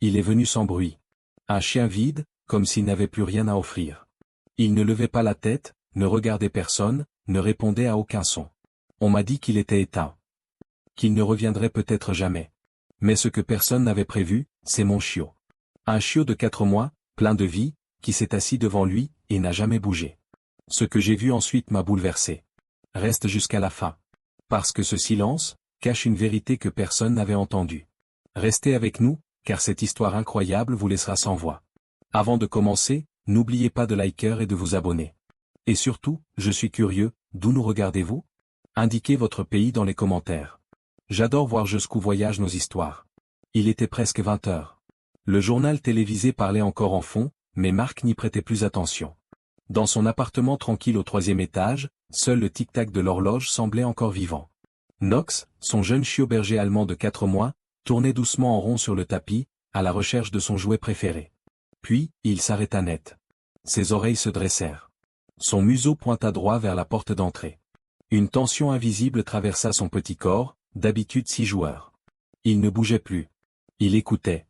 Il est venu sans bruit. Un chien vide, comme s'il n'avait plus rien à offrir. Il ne levait pas la tête, ne regardait personne, ne répondait à aucun son. On m'a dit qu'il était éteint. Qu'il ne reviendrait peut-être jamais. Mais ce que personne n'avait prévu, c'est mon chiot. Un chiot de 4 mois, plein de vie, qui s'est assis devant lui, et n'a jamais bougé. Ce que j'ai vu ensuite m'a bouleversé. Reste jusqu'à la fin. Parce que ce silence cache une vérité que personne n'avait entendue. Restez avec nous, car cette histoire incroyable vous laissera sans voix. Avant de commencer, n'oubliez pas de liker et de vous abonner. Et surtout, je suis curieux, d'où nous regardez-vous? Indiquez votre pays dans les commentaires. J'adore voir jusqu'où voyagent nos histoires. Il était presque 20 heures. Le journal télévisé parlait encore en fond, mais Marc n'y prêtait plus attention. Dans son appartement tranquille au 3e étage, seul le tic-tac de l'horloge semblait encore vivant. Knox, son jeune chiot berger allemand de 4 mois, tournait doucement en rond sur le tapis, à la recherche de son jouet préféré. Puis, il s'arrêta net. Ses oreilles se dressèrent. Son museau pointa droit vers la porte d'entrée. Une tension invisible traversa son petit corps, d'habitude si joueur. Il ne bougeait plus. Il écoutait.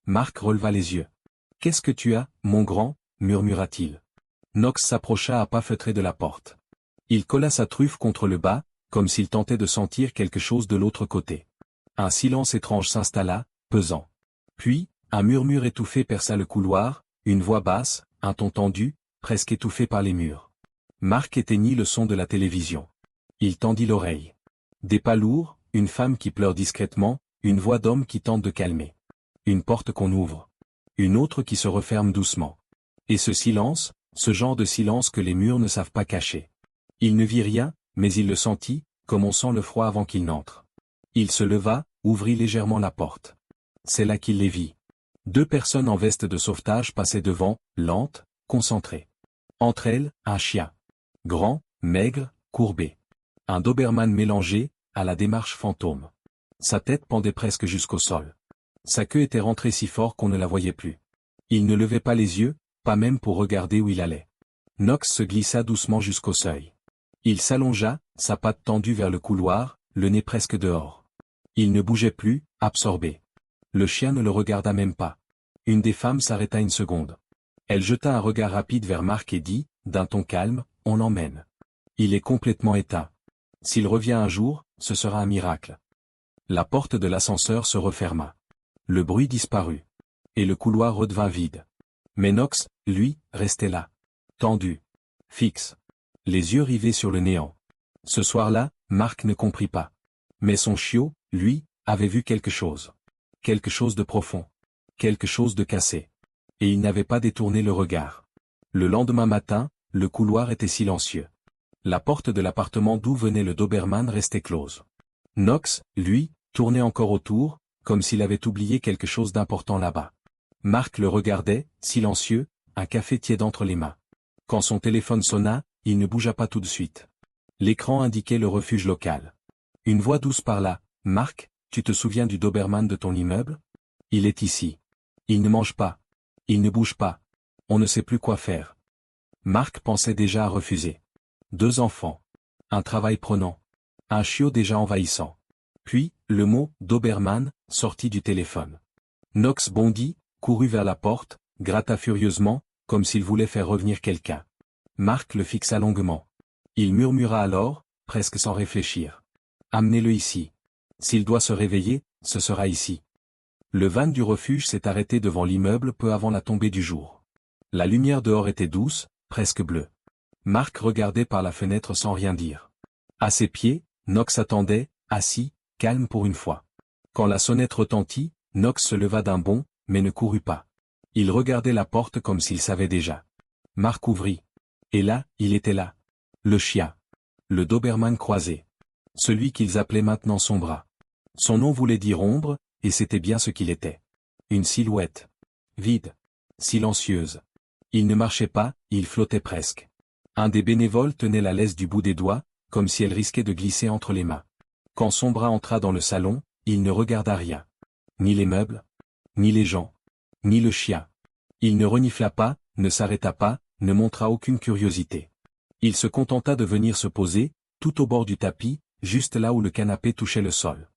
Marc releva les yeux. « Qu'est-ce que tu as, mon grand ?» murmura-t-il. Knox s'approcha à pas feutrés de la porte. Il colla sa truffe contre le bas, comme s'il tentait de sentir quelque chose de l'autre côté. Un silence étrange s'installa, pesant. Puis, un murmure étouffé perça le couloir, une voix basse, un ton tendu, presque étouffé par les murs. Marc éteignit le son de la télévision. Il tendit l'oreille. Des pas lourds, une femme qui pleure discrètement, une voix d'homme qui tente de calmer. Une porte qu'on ouvre. Une autre qui se referme doucement. Et ce silence, ce genre de silence que les murs ne savent pas cacher. Il ne vit rien, mais il le sentit, comme on sent le froid avant qu'il n'entre. Il se leva, ouvrit légèrement la porte. C'est là qu'il les vit. 2 personnes en veste de sauvetage passaient devant, lentes, concentrées. Entre elles, un chien. Grand, maigre, courbé. Un Doberman mélangé, à la démarche fantôme. Sa tête pendait presque jusqu'au sol. Sa queue était rentrée si fort qu'on ne la voyait plus. Il ne levait pas les yeux, pas même pour regarder où il allait. Knox se glissa doucement jusqu'au seuil. Il s'allongea, sa patte tendue vers le couloir, le nez presque dehors. Il ne bougeait plus, absorbé. Le chien ne le regarda même pas. Une des femmes s'arrêta une seconde. Elle jeta un regard rapide vers Marc et dit, d'un ton calme, « On l'emmène. Il est complètement éteint. S'il revient un jour, ce sera un miracle. » La porte de l'ascenseur se referma. Le bruit disparut. Et le couloir redevint vide. Mais Knox, lui, restait là. Tendu. Fixe. Les yeux rivés sur le néant. Ce soir-là, Marc ne comprit pas. Mais son chiot, lui, avait vu quelque chose. Quelque chose de profond. Quelque chose de cassé. Et il n'avait pas détourné le regard. Le lendemain matin, le couloir était silencieux. La porte de l'appartement d'où venait le Doberman restait close. Knox, lui, tournait encore autour, comme s'il avait oublié quelque chose d'important là-bas. Marc le regardait, silencieux, un café tiède entre les mains. Quand son téléphone sonna, il ne bougea pas tout de suite. L'écran indiquait le refuge local. Une voix douce parla, « Marc, tu te souviens du Doberman de ton immeuble? Il est ici. Il ne mange pas. Il ne bouge pas. On ne sait plus quoi faire. » Marc pensait déjà à refuser. 2 enfants. Un travail prenant. Un chiot déjà envahissant. Puis, le mot « Doberman » sortit du téléphone. Knox bondit, courut vers la porte, gratta furieusement, comme s'il voulait faire revenir quelqu'un. Marc le fixa longuement. Il murmura alors, presque sans réfléchir. « Amenez-le ici. S'il doit se réveiller, ce sera ici. » Le van du refuge s'est arrêté devant l'immeuble peu avant la tombée du jour. La lumière dehors était douce, presque bleue. Marc regardait par la fenêtre sans rien dire. À ses pieds, Knox attendait, assis, calme pour une fois. Quand la sonnette retentit, Knox se leva d'un bond, mais ne courut pas. Il regardait la porte comme s'il savait déjà. Marc ouvrit. Et là, il était là. Le chien. Le Doberman croisé. Celui qu'ils appelaient maintenant son bras. Son nom voulait dire ombre, et c'était bien ce qu'il était. Une silhouette. Vide. Silencieuse. Il ne marchait pas, il flottait presque. Un des bénévoles tenait la laisse du bout des doigts, comme si elle risquait de glisser entre les mains. Quand son bras entra dans le salon, il ne regarda rien. Ni les meubles, ni les gens, ni le chien. Il ne renifla pas, ne s'arrêta pas, ne montra aucune curiosité. Il se contenta de venir se poser, tout au bord du tapis, juste là où le canapé touchait le sol.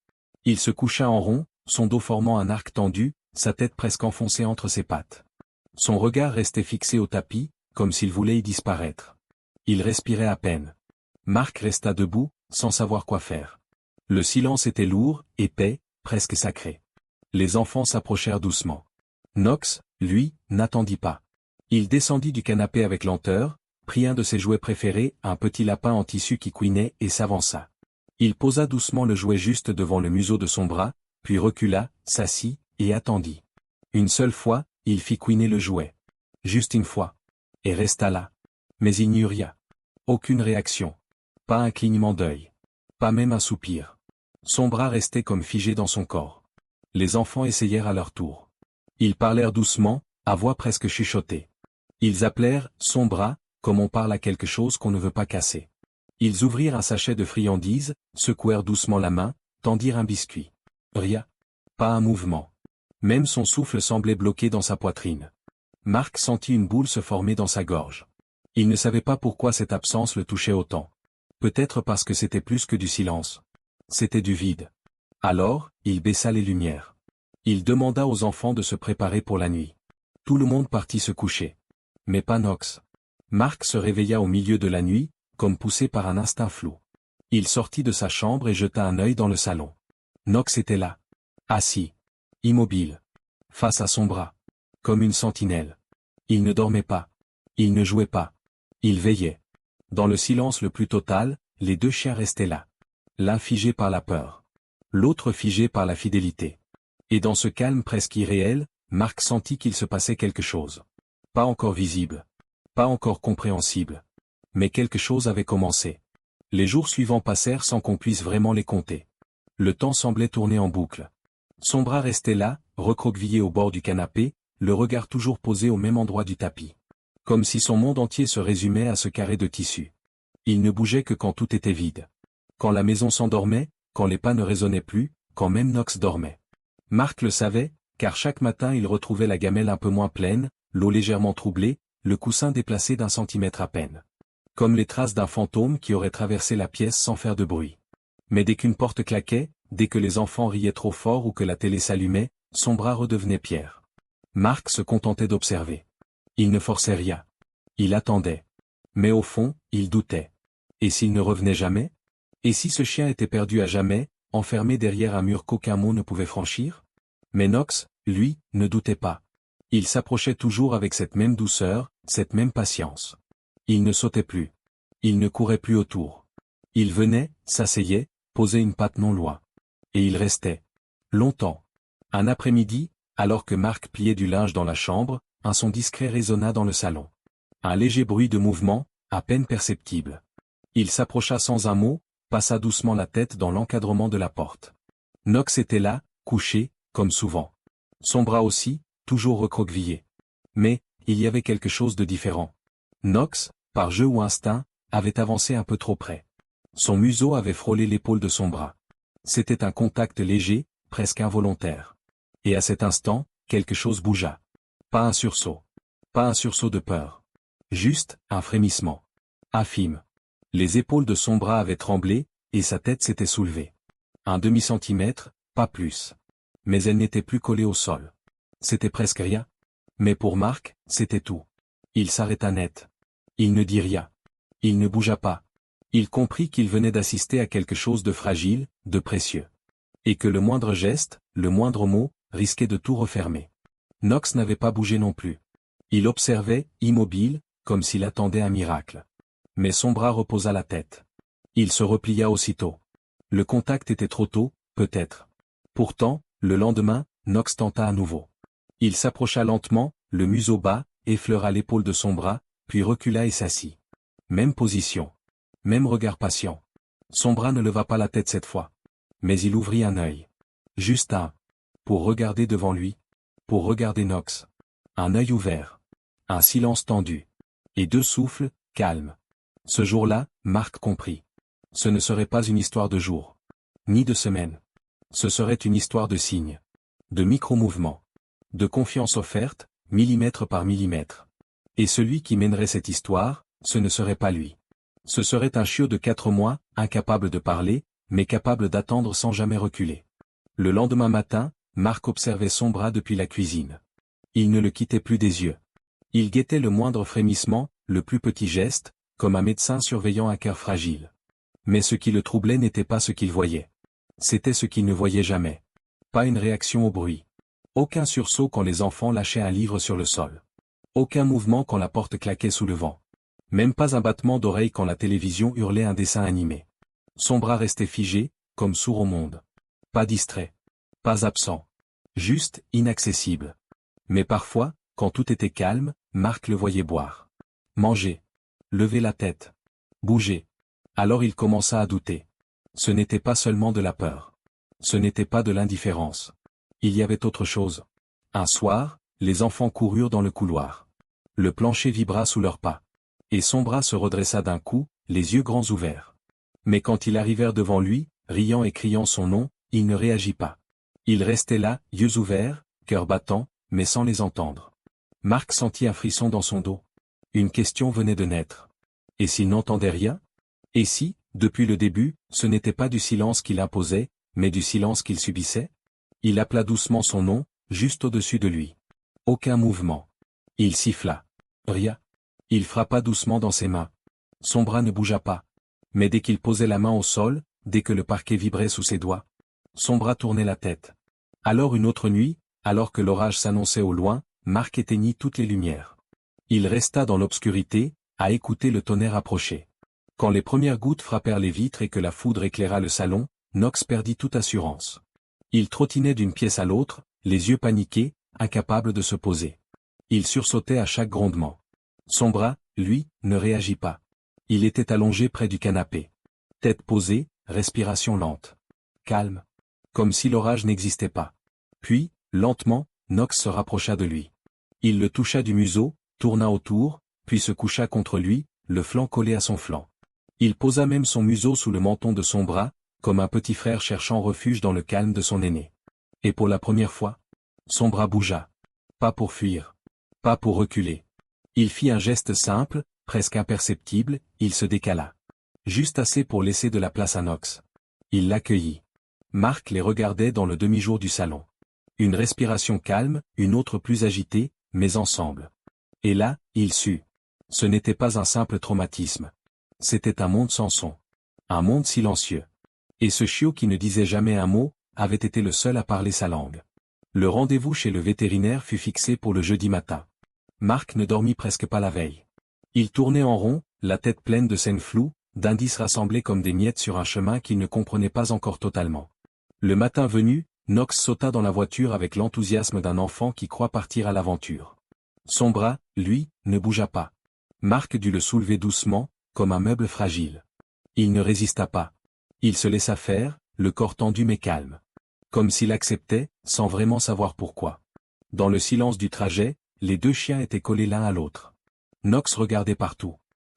Il se coucha en rond, son dos formant un arc tendu, sa tête presque enfoncée entre ses pattes. Son regard restait fixé au tapis, comme s'il voulait y disparaître. Il respirait à peine. Marc resta debout, sans savoir quoi faire. Le silence était lourd, épais, presque sacré. Les enfants s'approchèrent doucement. Knox, lui, n'attendit pas. Il descendit du canapé avec lenteur, prit un de ses jouets préférés, un petit lapin en tissu qui couinait, et s'avança. Il posa doucement le jouet juste devant le museau de son bras, puis recula, s'assit, et attendit. Une seule fois, il fit couiner le jouet. Juste une fois. Et resta là. Mais il n'y eut rien. Aucune réaction. Pas un clignement d'œil. Pas même un soupir. Son bras restait comme figé dans son corps. Les enfants essayèrent à leur tour. Ils parlèrent doucement, à voix presque chuchotée. Ils appelèrent « son bras », comme on parle à quelque chose qu'on ne veut pas casser. Ils ouvrirent un sachet de friandises, secouèrent doucement la main, tendirent un biscuit. Rien. Pas un mouvement. Même son souffle semblait bloqué dans sa poitrine. Marc sentit une boule se former dans sa gorge. Il ne savait pas pourquoi cette absence le touchait autant. Peut-être parce que c'était plus que du silence. C'était du vide. Alors, il baissa les lumières. Il demanda aux enfants de se préparer pour la nuit. Tout le monde partit se coucher. Mais pas Knox. Marc se réveilla au milieu de la nuit, comme poussé par un instinct flou. Il sortit de sa chambre et jeta un œil dans le salon. Knox était là. Assis. Immobile. Face à son bras. Comme une sentinelle. Il ne dormait pas. Il ne jouait pas. Il veillait. Dans le silence le plus total, les deux chiens restaient là. L'un figé par la peur. L'autre figé par la fidélité. Et dans ce calme presque irréel, Marc sentit qu'il se passait quelque chose. Pas encore visible. Pas encore compréhensible. Mais quelque chose avait commencé. Les jours suivants passèrent sans qu'on puisse vraiment les compter. Le temps semblait tourner en boucle. Son bras restait là, recroquevillé au bord du canapé, le regard toujours posé au même endroit du tapis. Comme si son monde entier se résumait à ce carré de tissu. Il ne bougeait que quand tout était vide. Quand la maison s'endormait, quand les pas ne résonnaient plus, quand même Knox dormait. Marc le savait, car chaque matin il retrouvait la gamelle un peu moins pleine, l'eau légèrement troublée, le coussin déplacé d'un centimètre à peine. Comme les traces d'un fantôme qui aurait traversé la pièce sans faire de bruit. Mais dès qu'une porte claquait, dès que les enfants riaient trop fort ou que la télé s'allumait, son bras redevenait pierre. Marc se contentait d'observer. Il ne forçait rien. Il attendait. Mais au fond, il doutait. Et s'il ne revenait jamais? Et si ce chien était perdu à jamais, enfermé derrière un mur qu'aucun mot ne pouvait franchir? Mais Knox, lui, ne doutait pas. Il s'approchait toujours avec cette même douceur, cette même patience. Il ne sautait plus. Il ne courait plus autour. Il venait, s'asseyait, posait une patte non loin. Et il restait. Longtemps. Un après-midi, alors que Marc pliait du linge dans la chambre, un son discret résonna dans le salon. Un léger bruit de mouvement, à peine perceptible. Il s'approcha sans un mot, passa doucement la tête dans l'encadrement de la porte. Knox était là, couché, comme souvent. Son bras aussi, toujours recroquevillé. Mais, il y avait quelque chose de différent. Knox, par jeu ou instinct, avait avancé un peu trop près. Son museau avait frôlé l'épaule de son bras. C'était un contact léger, presque involontaire. Et à cet instant, quelque chose bougea. Pas un sursaut. Pas un sursaut de peur. Juste, un frémissement. Infime. Les épaules de son bras avaient tremblé, et sa tête s'était soulevée. Un demi-centimètre, pas plus. Mais elle n'était plus collée au sol. C'était presque rien. Mais pour Marc, c'était tout. Il s'arrêta net. Il ne dit rien. Il ne bougea pas. Il comprit qu'il venait d'assister à quelque chose de fragile, de précieux. Et que le moindre geste, le moindre mot, risquait de tout refermer. Knox n'avait pas bougé non plus. Il observait, immobile, comme s'il attendait un miracle. Mais son bras reposa la tête. Il se replia aussitôt. Le contact était trop tôt, peut-être. Pourtant, le lendemain, Knox tenta à nouveau. Il s'approcha lentement, le museau bas, effleura l'épaule de son bras, puis recula et s'assit. Même position. Même regard patient. Son bras ne leva pas la tête cette fois. Mais il ouvrit un œil. Juste un. Pour regarder devant lui. Pour regarder Knox. Un œil ouvert. Un silence tendu. Et deux souffles, calmes. Ce jour-là, Marc comprit. Ce ne serait pas une histoire de jour. Ni de semaine. Ce serait une histoire de signes. De micro-mouvements. De confiance offerte, millimètre par millimètre. Et celui qui mènerait cette histoire, ce ne serait pas lui. Ce serait un chiot de 4 mois, incapable de parler, mais capable d'attendre sans jamais reculer. Le lendemain matin, Marc observait son bras depuis la cuisine. Il ne le quittait plus des yeux. Il guettait le moindre frémissement, le plus petit geste, comme un médecin surveillant un cœur fragile. Mais ce qui le troublait n'était pas ce qu'il voyait. C'était ce qu'il ne voyait jamais. Pas une réaction au bruit. Aucun sursaut quand les enfants lâchaient un livre sur le sol. Aucun mouvement quand la porte claquait sous le vent. Même pas un battement d'oreille quand la télévision hurlait un dessin animé. Son bras restait figé, comme sourd au monde. Pas distrait. Pas absent. Juste, inaccessible. Mais parfois, quand tout était calme, Marc le voyait boire. Manger. Lever la tête. Bouger. Alors il commença à douter. Ce n'était pas seulement de la peur. Ce n'était pas de l'indifférence. Il y avait autre chose. Un soir, les enfants coururent dans le couloir. Le plancher vibra sous leurs pas. Et son bras se redressa d'un coup, les yeux grands ouverts. Mais quand ils arrivèrent devant lui, riant et criant son nom, il ne réagit pas. Il restait là, yeux ouverts, cœur battant, mais sans les entendre. Marc sentit un frisson dans son dos. Une question venait de naître. Et s'il n'entendait rien? Et si, depuis le début, ce n'était pas du silence qu'il imposait, mais du silence qu'il subissait? Il appela doucement son nom, juste au-dessus de lui. Aucun mouvement. Il siffla. Rien. Il frappa doucement dans ses mains. Son bras ne bougea pas. Mais dès qu'il posait la main au sol, dès que le parquet vibrait sous ses doigts, son bras tournait la tête. Alors une autre nuit, alors que l'orage s'annonçait au loin, Marc éteignit toutes les lumières. Il resta dans l'obscurité, à écouter le tonnerre approcher. Quand les premières gouttes frappèrent les vitres et que la foudre éclaira le salon, Knox perdit toute assurance. Il trottinait d'une pièce à l'autre, les yeux paniqués, incapable de se poser. Il sursautait à chaque grondement. Son bras, lui, ne réagit pas. Il était allongé près du canapé. Tête posée, respiration lente. Calme. Comme si l'orage n'existait pas. Puis, lentement, Knox se rapprocha de lui. Il le toucha du museau, tourna autour, puis se coucha contre lui, le flanc collé à son flanc. Il posa même son museau sous le menton de son bras, comme un petit frère cherchant refuge dans le calme de son aîné. Et pour la première fois, son bras bougea. Pas pour fuir. Pas pour reculer. Il fit un geste simple, presque imperceptible, il se décala. Juste assez pour laisser de la place à Knox. Il l'accueillit. Marc les regardait dans le demi-jour du salon. Une respiration calme, une autre plus agitée, mais ensemble. Et là, il sut. Ce n'était pas un simple traumatisme. C'était un monde sans son. Un monde silencieux. Et ce chiot qui ne disait jamais un mot, avait été le seul à parler sa langue. Le rendez-vous chez le vétérinaire fut fixé pour le jeudi matin. Marc ne dormit presque pas la veille. Il tournait en rond, la tête pleine de scènes floues, d'indices rassemblés comme des miettes sur un chemin qu'il ne comprenait pas encore totalement. Le matin venu, Knox sauta dans la voiture avec l'enthousiasme d'un enfant qui croit partir à l'aventure. Son bras, lui, ne bougea pas. Marc dut le soulever doucement, comme un meuble fragile. Il ne résista pas. Il se laissa faire, le corps tendu mais calme. Comme s'il acceptait, sans vraiment savoir pourquoi. Dans le silence du trajet, les deux chiens étaient collés l'un à l'autre. Knox regardait partout.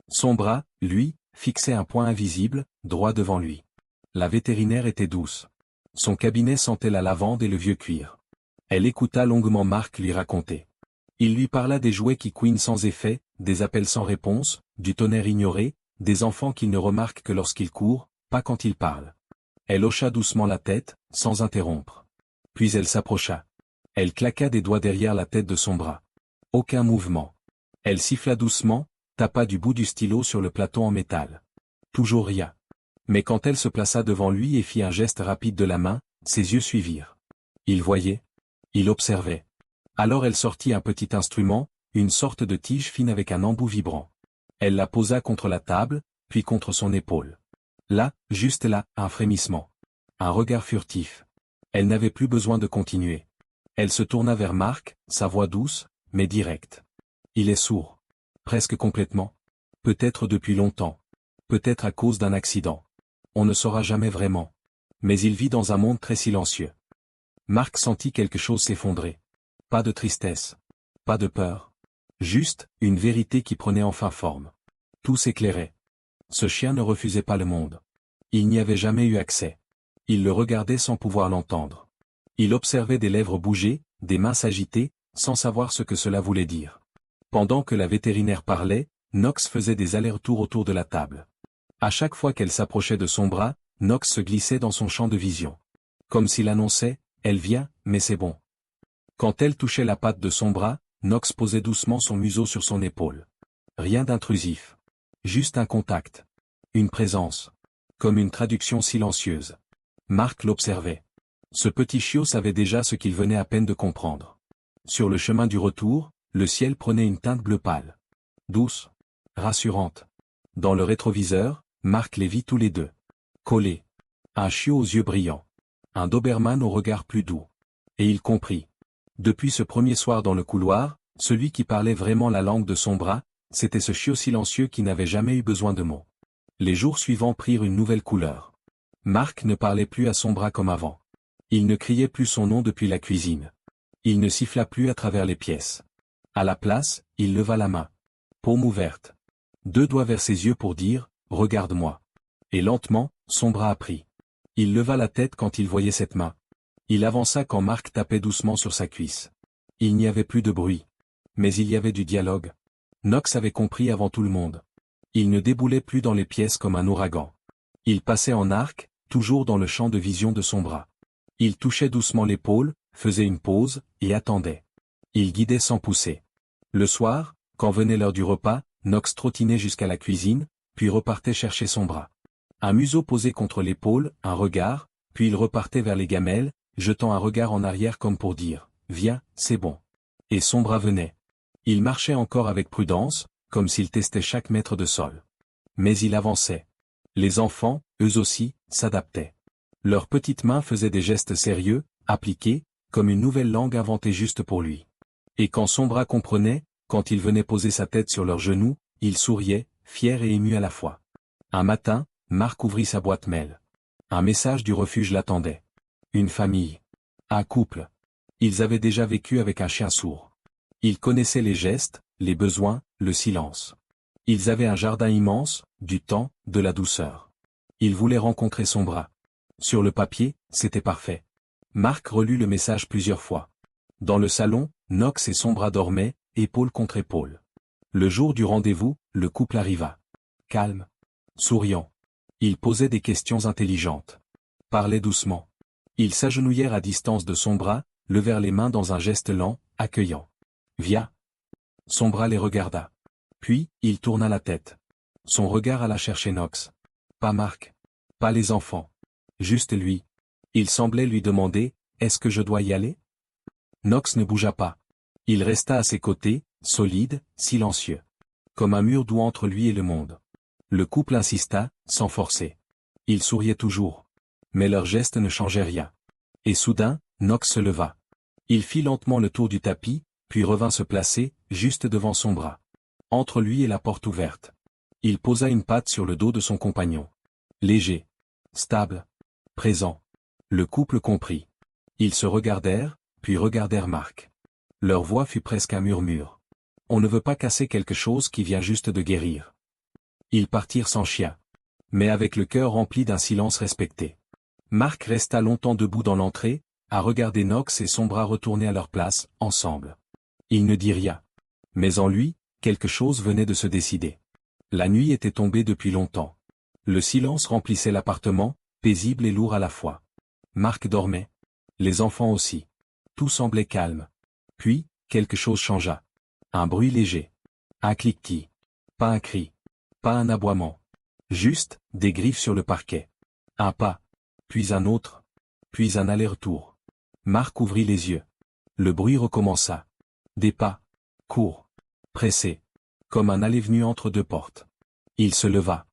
Son bras, lui, fixait un point invisible, droit devant lui. La vétérinaire était douce. Son cabinet sentait la lavande et le vieux cuir. Elle écouta longuement Marc lui raconter. Il lui parla des jouets qui couinent sans effet, des appels sans réponse, du tonnerre ignoré, des enfants qu'il ne remarque que lorsqu'ils courent, pas quand ils parlent. Elle hocha doucement la tête, sans interrompre. Puis elle s'approcha. Elle claqua des doigts derrière la tête de son bras. Aucun mouvement. Elle siffla doucement, tapa du bout du stylo sur le plateau en métal. Toujours rien. Mais quand elle se plaça devant lui et fit un geste rapide de la main, ses yeux suivirent. Il voyait. Il observait. Alors elle sortit un petit instrument, une sorte de tige fine avec un embout vibrant. Elle la posa contre la table, puis contre son épaule. Là, juste là, un frémissement. Un regard furtif. Elle n'avait plus besoin de continuer. Elle se tourna vers Marc, sa voix douce, mais directe. Il est sourd. Presque complètement. Peut-être depuis longtemps. Peut-être à cause d'un accident. On ne saura jamais vraiment. Mais il vit dans un monde très silencieux. Marc sentit quelque chose s'effondrer. Pas de tristesse. Pas de peur. Juste, une vérité qui prenait enfin forme. Tout s'éclairait. Ce chien ne refusait pas le monde. Il n'y avait jamais eu accès. Il le regardait sans pouvoir l'entendre. Il observait des lèvres bouger, des mains s'agiter, sans savoir ce que cela voulait dire. Pendant que la vétérinaire parlait, Knox faisait des allers-retours autour de la table. À chaque fois qu'elle s'approchait de son bras, Knox se glissait dans son champ de vision. Comme s'il annonçait, Elle vient, mais c'est bon. Quand elle touchait la patte de son bras, Nox posait doucement son museau sur son épaule. Rien d'intrusif. Juste un contact. Une présence. Comme une traduction silencieuse. Marc l'observait. Ce petit chiot savait déjà ce qu'il venait à peine de comprendre. Sur le chemin du retour, le ciel prenait une teinte bleu pâle. Douce. Rassurante. Dans le rétroviseur, Marc les vit tous les deux. Collés. Un chiot aux yeux brillants. Un Doberman au regard plus doux. Et il comprit. Depuis ce premier soir dans le couloir, celui qui parlait vraiment la langue de son bras, c'était ce chiot silencieux qui n'avait jamais eu besoin de mots. Les jours suivants prirent une nouvelle couleur. Marc ne parlait plus à son bras comme avant. Il ne criait plus son nom depuis la cuisine. Il ne siffla plus à travers les pièces. À la place, il leva la main. Paume ouverte. 2 doigts vers ses yeux pour dire « Regarde-moi ». Et lentement, son bras a pris. Il leva la tête quand il voyait cette main. Il avança quand Marc tapait doucement sur sa cuisse. Il n'y avait plus de bruit. Mais il y avait du dialogue. Nox avait compris avant tout le monde. Il ne déboulait plus dans les pièces comme un ouragan. Il passait en arc, toujours dans le champ de vision de son bras. Il touchait doucement l'épaule, faisait une pause, et attendait. Il guidait sans pousser. Le soir, quand venait l'heure du repas, Nox trottinait jusqu'à la cuisine, puis repartait chercher son bras. Un museau posé contre l'épaule, un regard, puis il repartait vers les gamelles, jetant un regard en arrière comme pour dire « Viens, c'est bon ». Et son bras venait. Il marchait encore avec prudence, comme s'il testait chaque mètre de sol. Mais il avançait. Les enfants, eux aussi, s'adaptaient. Leurs petites mains faisaient des gestes sérieux, appliqués, comme une nouvelle langue inventée juste pour lui. Et quand son bras comprenait, quand il venait poser sa tête sur leurs genoux, il souriait, fier et ému à la fois. Un matin, Marc ouvrit sa boîte mail. Un message du refuge l'attendait. Une famille. Un couple. Ils avaient déjà vécu avec un chien sourd. Ils connaissaient les gestes, les besoins, le silence. Ils avaient un jardin immense, du temps, de la douceur. Ils voulaient rencontrer son bras. Sur le papier, c'était parfait. Marc relut le message plusieurs fois. Dans le salon, Nox et son bras dormaient, épaule contre épaule. Le jour du rendez-vous, le couple arriva. Calme. Souriant. Ils posaient des questions intelligentes. Parlaient doucement. Ils s'agenouillèrent à distance de son bras, levèrent les mains dans un geste lent, accueillant. Viens. Son bras les regarda. Puis, il tourna la tête. Son regard alla chercher Nox. Pas Marc. Pas les enfants. Juste lui. Il semblait lui demander, « Est-ce que je dois y aller ?» Nox ne bougea pas. Il resta à ses côtés, solide, silencieux. Comme un mur doux entre lui et le monde. Le couple insista, sans forcer. Il souriait toujours. Mais leurs gestes ne changeaient rien. Et soudain, Nox se leva. Il fit lentement le tour du tapis, puis revint se placer, juste devant son bras. Entre lui et la porte ouverte. Il posa une patte sur le dos de son compagnon. Léger. Stable. Présent. Le couple comprit. Ils se regardèrent, puis regardèrent Marc. Leur voix fut presque un murmure. On ne veut pas casser quelque chose qui vient juste de guérir. Ils partirent sans chien. Mais avec le cœur rempli d'un silence respecté. Marc resta longtemps debout dans l'entrée, à regarder Nox et son bras retourner à leur place, ensemble. Il ne dit rien. Mais en lui, quelque chose venait de se décider. La nuit était tombée depuis longtemps. Le silence remplissait l'appartement, paisible et lourd à la fois. Marc dormait. Les enfants aussi. Tout semblait calme. Puis, quelque chose changea. Un bruit léger. Un cliquetis. Pas un cri. Pas un aboiement. Juste, des griffes sur le parquet. Un pas. Puis un autre. Puis un aller-retour. Marc ouvrit les yeux. Le bruit recommença. Des pas. Courts. Pressés. Comme un aller-venu entre 2 portes. Il se leva.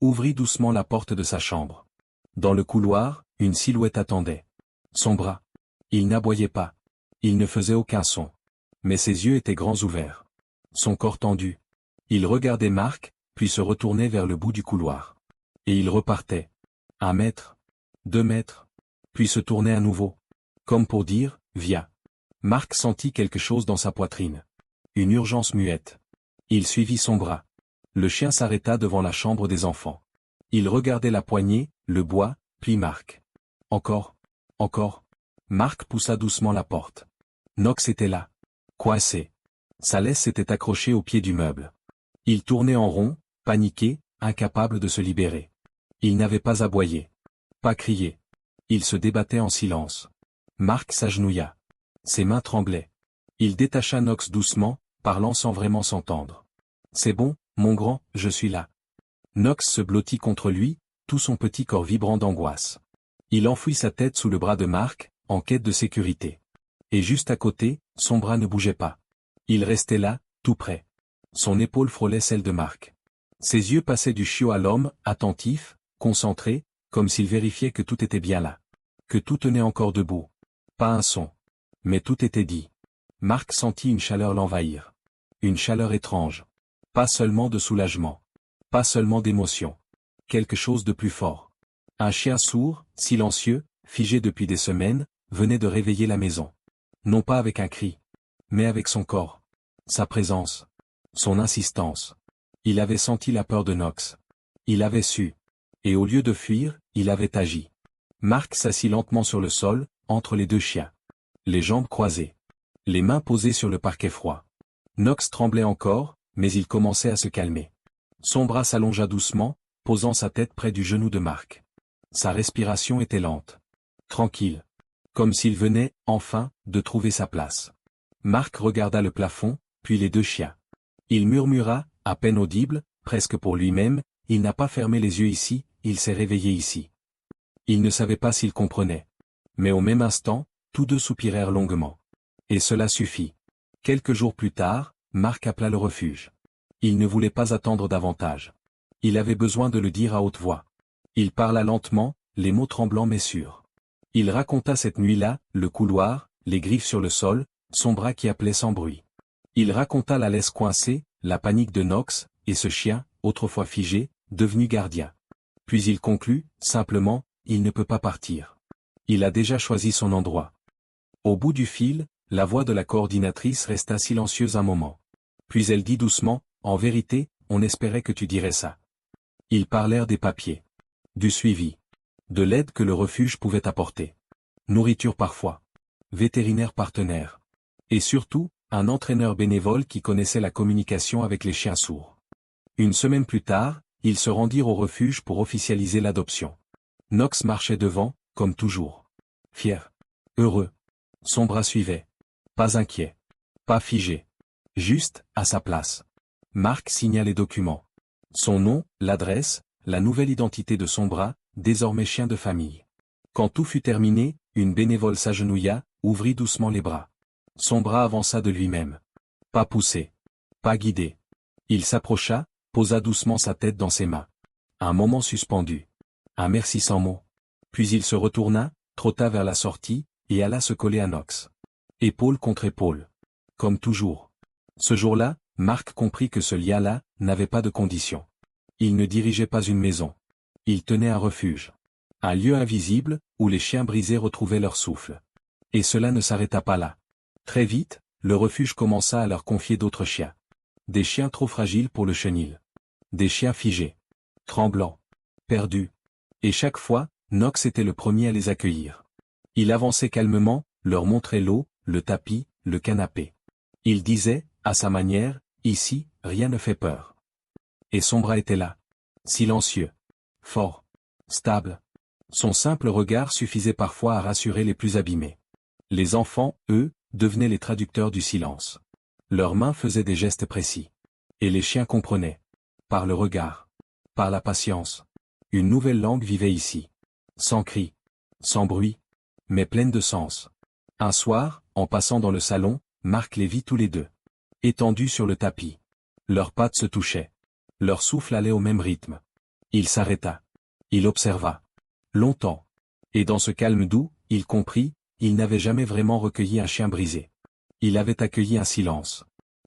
Ouvrit doucement la porte de sa chambre. Dans le couloir, une silhouette attendait. Son bras. Il n'aboyait pas. Il ne faisait aucun son. Mais ses yeux étaient grands ouverts. Son corps tendu. Il regardait Marc, puis se retournait vers le bout du couloir. Et il repartait. 1 mètre. 2 mètres. Puis se tournait à nouveau. Comme pour dire, viens. Marc sentit quelque chose dans sa poitrine. Une urgence muette. Il suivit son bras. Le chien s'arrêta devant la chambre des enfants. Il regardait la poignée, le bois, puis Marc. Encore. Encore. Marc poussa doucement la porte. Nox était là. Coincé. Sa laisse s'était accrochée au pied du meuble. Il tournait en rond, paniqué, incapable de se libérer. Il n'avait pas aboyé. Pas crié. Il se débattait en silence. Mark s'agenouilla. Ses mains tremblaient. Il détacha Knox doucement, parlant sans vraiment s'entendre. « C'est bon, mon grand, je suis là. » Knox se blottit contre lui, tout son petit corps vibrant d'angoisse. Il enfouit sa tête sous le bras de Mark, en quête de sécurité. Et juste à côté, son bras ne bougeait pas. Il restait là, tout près. Son épaule frôlait celle de Mark. Ses yeux passaient du chiot à l'homme, attentifs, concentrés, comme s'il vérifiait que tout était bien là. Que tout tenait encore debout. Pas un son. Mais tout était dit. Mark sentit une chaleur l'envahir. Une chaleur étrange. Pas seulement de soulagement. Pas seulement d'émotion. Quelque chose de plus fort. Un chien sourd, silencieux, figé depuis des semaines, venait de réveiller la maison. Non pas avec un cri. Mais avec son corps. Sa présence. Son insistance. Il avait senti la peur de Knox. Il avait su. Et au lieu de fuir, il avait agi. Mark s'assit lentement sur le sol, entre les deux chiens. Les jambes croisées. Les mains posées sur le parquet froid. Knox tremblait encore, mais il commençait à se calmer. Son bras s'allongea doucement, posant sa tête près du genou de Mark. Sa respiration était lente. Tranquille. Comme s'il venait, enfin, de trouver sa place. Mark regarda le plafond, puis les deux chiens. Il murmura, à peine audible, presque pour lui-même, « Il n'a pas fermé les yeux ici, il s'est réveillé ici. » Il ne savait pas s'il comprenait. Mais au même instant, tous deux soupirèrent longuement. Et cela suffit. Quelques jours plus tard, Mark appela le refuge. Il ne voulait pas attendre davantage. Il avait besoin de le dire à haute voix. Il parla lentement, les mots tremblants mais sûrs. Il raconta cette nuit-là, le couloir, les griffes sur le sol, son bras qui appelait sans bruit. Il raconta la laisse coincée, la panique de Knox, et ce chien, autrefois figé, devenu gardien. Puis il conclut, simplement, il ne peut pas partir. Il a déjà choisi son endroit. Au bout du fil, la voix de la coordinatrice resta silencieuse un moment. Puis elle dit doucement, « En vérité, on espérait que tu dirais ça. » Ils parlèrent des papiers. Du suivi. De l'aide que le refuge pouvait apporter. Nourriture parfois. Vétérinaire partenaire. Et surtout, un entraîneur bénévole qui connaissait la communication avec les chiens sourds. Une semaine plus tard, ils se rendirent au refuge pour officialiser l'adoption. Knox marchait devant, comme toujours. Fier. Heureux. Son bras suivait. Pas inquiet. Pas figé. Juste, à sa place. Mark signa les documents. Son nom, l'adresse, la nouvelle identité de son bras, désormais chien de famille. Quand tout fut terminé, une bénévole s'agenouilla, ouvrit doucement les bras. Son bras avança de lui-même. Pas poussé. Pas guidé. Il s'approcha, posa doucement sa tête dans ses mains. Un moment suspendu. Un merci sans mots. Puis il se retourna, trotta vers la sortie, et alla se coller à Knox. Épaule contre épaule. Comme toujours. Ce jour-là, Mark comprit que ce lien-là n'avait pas de condition. Il ne dirigeait pas une maison. Il tenait un refuge. Un lieu invisible, où les chiens brisés retrouvaient leur souffle. Et cela ne s'arrêta pas là. Très vite, le refuge commença à leur confier d'autres chiens. Des chiens trop fragiles pour le chenil. Des chiens figés. Tremblants. Perdus. Et chaque fois, Knox était le premier à les accueillir. Il avançait calmement, leur montrait l'eau, le tapis, le canapé. Il disait, à sa manière, « Ici, rien ne fait peur. » Et son bras était là. Silencieux. Fort. Stable. Son simple regard suffisait parfois à rassurer les plus abîmés. Les enfants, eux, devenaient les traducteurs du silence. Leurs mains faisaient des gestes précis. Et les chiens comprenaient. Par le regard. Par la patience. Une nouvelle langue vivait ici. Sans cri. Sans bruit. Mais pleine de sens. Un soir, en passant dans le salon, Mark les vit tous les deux. Étendus sur le tapis. Leurs pattes se touchaient. Leur souffle allait au même rythme. Il s'arrêta. Il observa. Longtemps. Et dans ce calme doux, il comprit, il n'avait jamais vraiment recueilli un chien brisé. Il avait accueilli un silence.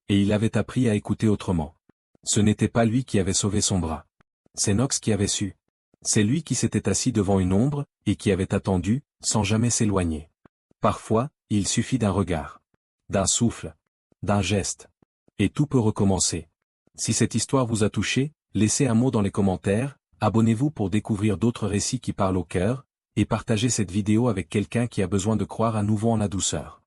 Et il avait appris à écouter autrement. Ce n'était pas lui qui avait sauvé son bras. C'est Knox qui avait su. C'est lui qui s'était assis devant une ombre, et qui avait attendu, sans jamais s'éloigner. Parfois, il suffit d'un regard. D'un souffle. D'un geste. Et tout peut recommencer. Si cette histoire vous a touché, laissez un mot dans les commentaires, abonnez-vous pour découvrir d'autres récits qui parlent au cœur, et partagez cette vidéo avec quelqu'un qui a besoin de croire à nouveau en la douceur.